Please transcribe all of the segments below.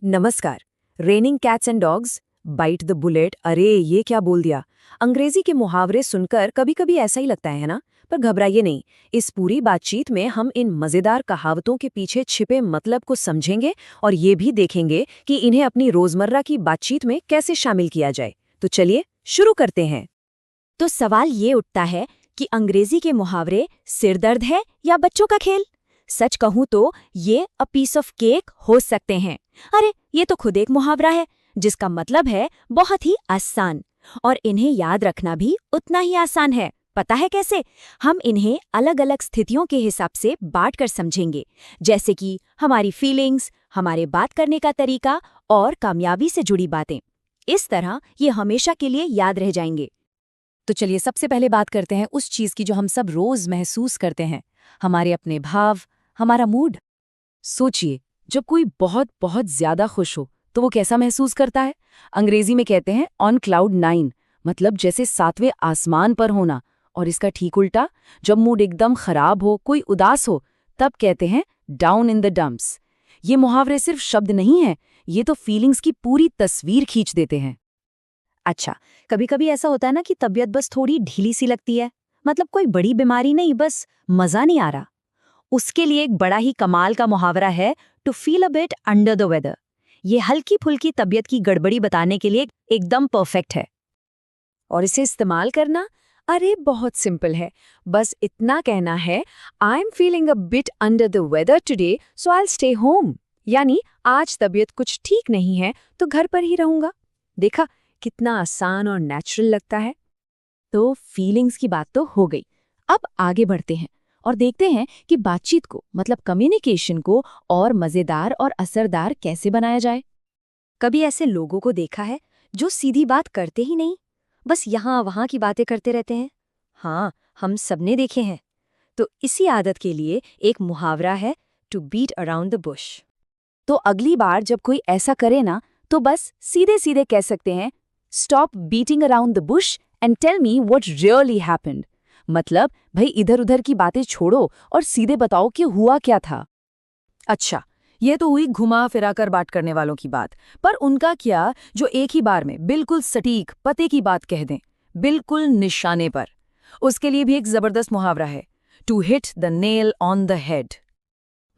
नमस्कार। Raining cats and dogs, bite the bullet. अरे ये क्या बोल दिया। अंग्रेजी के मुहावरे सुनकर कभी कभी ऐसा ही लगता है ना। पर घबराइए नहीं। इस पूरी बातचीत में हम इन मजेदार कहावतों के पीछे छिपे मतलब को समझेंगे और ये भी देखेंगे कि इन्हें अपनी रोजमर्रा की बातचीत में कैसे शामिल किया जाए। तो चलिए शुरू करते हैं। तो सवाल ये उठता है कि अंग्रेजी के मुहावरे सिरदर्द है या बच्चों का खेल। सच कहूं तो ये अ पीस ऑफ केक हो सकते हैं। अरे ये तो खुद एक मुहावरा है जिसका मतलब है बहुत ही आसान, और इन्हें याद रखना भी उतना ही आसान है। पता है कैसे? हम इन्हें अलग अलग स्थितियों के हिसाब से बांट कर समझेंगे, जैसे कि हमारी फीलिंग्स, हमारे बात करने का तरीका और कामयाबी से जुड़ी बातें। इस तरह ये हमेशा के लिए याद रह जाएंगे। तो चलिए सबसे पहले बात करते हैं उस चीज की जो हम सब रोज महसूस करते हैं, हमारे अपने भाव, हमारा मूड। सोचिए, जब कोई बहुत बहुत ज्यादा खुश हो तो वो कैसा महसूस करता है। अंग्रेजी में कहते हैं ऑन क्लाउड 9, मतलब जैसे 7वें आसमान पर होना। और इसका ठीक उल्टा, जब मूड एकदम खराब हो, कोई उदास हो, तब कहते हैं डाउन इन द डम्प्स। ये मुहावरे सिर्फ शब्द नहीं है, ये तो फीलिंग्स की पूरी तस्वीर खींच देते हैं। अच्छा, कभी कभी ऐसा होता है ना कि तबीयत बस थोड़ी ढीली सी लगती है, मतलब कोई बड़ी बीमारी नहीं, बस मजा नहीं आ रहा। उसके लिए एक बड़ा ही कमाल का मुहावरा है, to feel a bit under the weather. ये हल्की फुल्की तबीयत की गड़बड़ी बताने के लिए एकदम परफेक्ट है। और इसे इस्तेमाल करना, अरे बहुत सिंपल है। बस इतना कहना है, I am feeling a bit under the weather today, so I will stay home. यानी आज तबीयत कुछ ठीक नहीं है तो घर पर ही रहूंगा। देखा कितना आसान और नेचुरल लगता है। तो फीलिंग्स की बात तो हो गई। अब आगे बढ़ते हैं और देखते हैं कि बातचीत को, मतलब कम्युनिकेशन को, और मजेदार और असरदार कैसे बनाया जाए। कभी ऐसे लोगों को देखा है जो सीधी बात करते ही नहीं, बस यहाँ वहाँ की बातें करते रहते हैं। हाँ, हम सबने देखे हैं। तो इसी आदत के लिए एक मुहावरा है, to beat around the bush. तो अगली बार जब कोई ऐसा करे ना, तो बस सीधे सीधे कह सकते हैं, stop beating around the bush and tell me what really happened. मतलब भाई इधर उधर की बातें छोड़ो और सीधे बताओ कि हुआ क्या था। अच्छा, ये तो हुई घुमा फिरा कर बात करने वालों की बात। पर उनका क्या जो एक ही बार में बिल्कुल सटीक पते की बात कह दें, बिल्कुल निशाने पर। उसके लिए भी एक जबरदस्त मुहावरा है, to hit the nail on the head.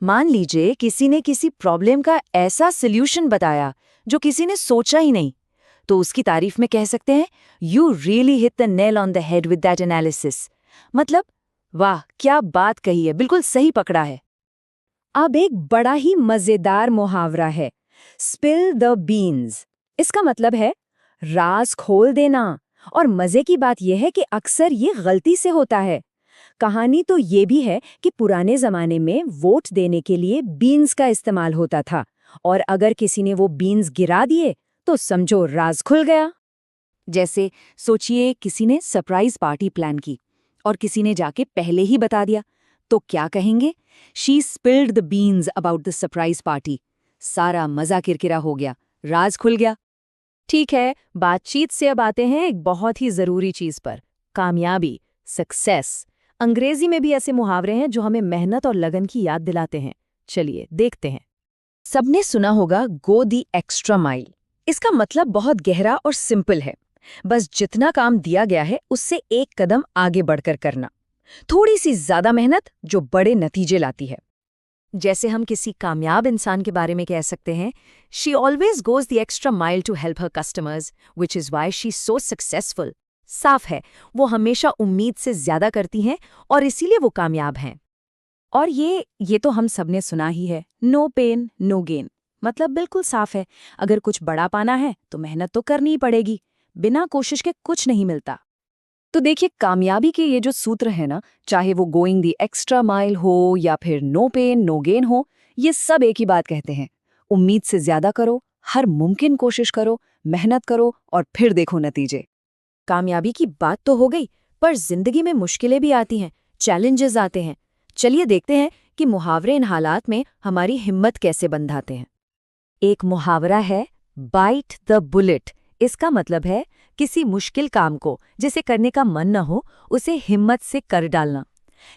मान लीजिए किसी ने किसी प्रॉब्लम का ऐसा सॉल्यूशन बताया जो किसी ने सोचा ही नहीं, तो उसकी तारीफ में कह सकते हैं, you really hit the nail on the head with that analysis. मतलब वाह क्या बात कही है, बिल्कुल सही पकड़ा है। अब एक बड़ा ही मजेदार मुहावरा है, स्पिल द बीन्स। इसका मतलब है राज खोल देना। और मजे की बात यह है कि अक्सर ये गलती से होता है। कहानी तो ये भी है कि पुराने जमाने में वोट देने के लिए बीन्स का इस्तेमाल होता था, और अगर किसी ने वो बीन्स गिरा दिए तो समझो राज खुल गया। जैसे सोचिए किसी ने सरप्राइज पार्टी प्लान की और किसी ने जाके पहले ही बता दिया, तो क्या कहेंगे? She spilled the beans about the surprise party. सारा मजा किरकिरा हो गया, राज खुल गया। ठीक है, बातचीत से अब आते हैं एक बहुत ही जरूरी चीज पर, कामयाबी, सक्सेस। अंग्रेजी में भी ऐसे मुहावरे हैं जो हमें मेहनत और लगन की याद दिलाते हैं। चलिए देखते हैं। सबने सुना होगा गो दी एक्स्ट्रा माइल। इसका मतलब बहुत गहरा और सिंपल है, बस जितना काम दिया गया है उससे एक कदम आगे बढ़कर करना। थोड़ी सी ज्यादा मेहनत जो बड़े नतीजे लाती है। जैसे हम किसी कामयाब इंसान के बारे में कह सकते हैं, she always goes the extra mile to help her customers, which is why she so successful. साफ है, वो हमेशा उम्मीद से ज्यादा करती हैं और इसीलिए वो कामयाब हैं। और ये तो हम सबने सुना ही है, नो पेन नो गेन। मतलब बिल्कुल साफ है, अगर कुछ बड़ा पाना है तो मेहनत तो करनी ही पड़ेगी, बिना कोशिश के कुछ नहीं मिलता। तो देखिए कामयाबी के ये जो सूत्र है ना, चाहे वो गोइंग दी एक्स्ट्रा माइल हो या फिर नो पेन नो गेन हो, ये सब एक ही बात कहते हैं, उम्मीद से ज्यादा करो, हर मुमकिन कोशिश करो, मेहनत करो और फिर देखो नतीजे। कामयाबी की बात तो हो गई, पर जिंदगी में मुश्किलें भी आती हैं, चैलेंजेस आते हैं। चलिए देखते हैं कि मुहावरे इन हालात में हमारी हिम्मत कैसे बंधाते हैं। एक मुहावरा है, बाइट द बुलेट। इसका मतलब है किसी मुश्किल काम को जिसे करने का मन न हो, उसे हिम्मत से कर डालना।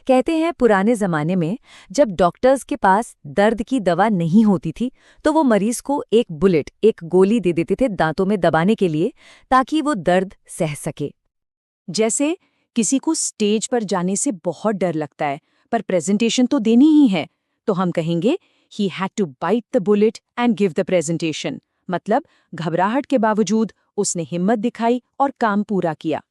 कहते हैं पुराने जमाने में जब डॉक्टर्स के पास दर्द की दवा नहीं होती थी तो वो मरीज को एक बुलेट, एक गोली दे देते थे दांतों में दबाने के लिए, ताकि वो दर्द सह सके। जैसे किसी को स्टेज पर जाने से बहुत डर लगता है, पर प्रेजेंटेशन तो देनी ही है, तो हम कहेंगे he had to bite the bullet and give the presentation. मतलब घबराहट के बावजूद उसने हिम्मत दिखाई और काम पूरा किया।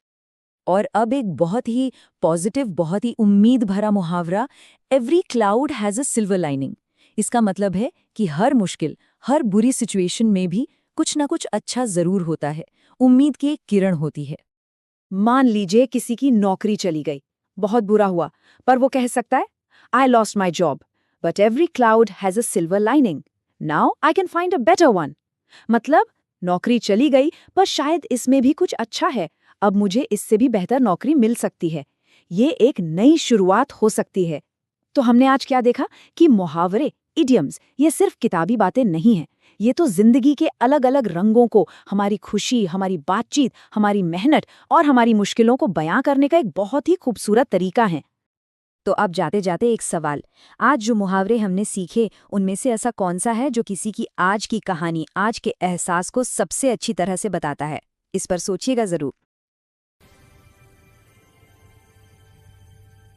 और अब एक बहुत ही पॉजिटिव, बहुत ही उम्मीद भरा मुहावरा, every cloud has a silver lining. इसका मतलब है कि हर मुश्किल, हर बुरी सिचुएशन में भी कुछ ना कुछ अच्छा जरूर होता है, उम्मीद की एक किरण होती है। मान लीजिए किसी की नौकरी चली गई, बहुत बुरा हुआ, पर वो कह सकता है I lost my job but every cloud has a silver lining, now I can find a better one. मतलब नौकरी चली गई, पर शायद इसमें भी कुछ अच्छा है, अब मुझे इससे भी बेहतर नौकरी मिल सकती है, ये एक नई शुरुआत हो सकती है। तो हमने आज क्या देखा कि मुहावरे, इडियम्स, ये सिर्फ किताबी बातें नहीं हैं, ये तो जिंदगी के अलग अलग रंगों को, हमारी खुशी, हमारी बातचीत, हमारी मेहनत और हमारी मुश्किलों को बयां करने का एक बहुत ही खूबसूरत तरीका है। तो अब जाते जाते एक सवाल, आज जो मुहावरे हमने सीखे उनमें से ऐसा कौन सा है जो किसी की आज की कहानी, आज के एहसास को सबसे अच्छी तरह से बताता है? इस पर सोचिएगा जरूर।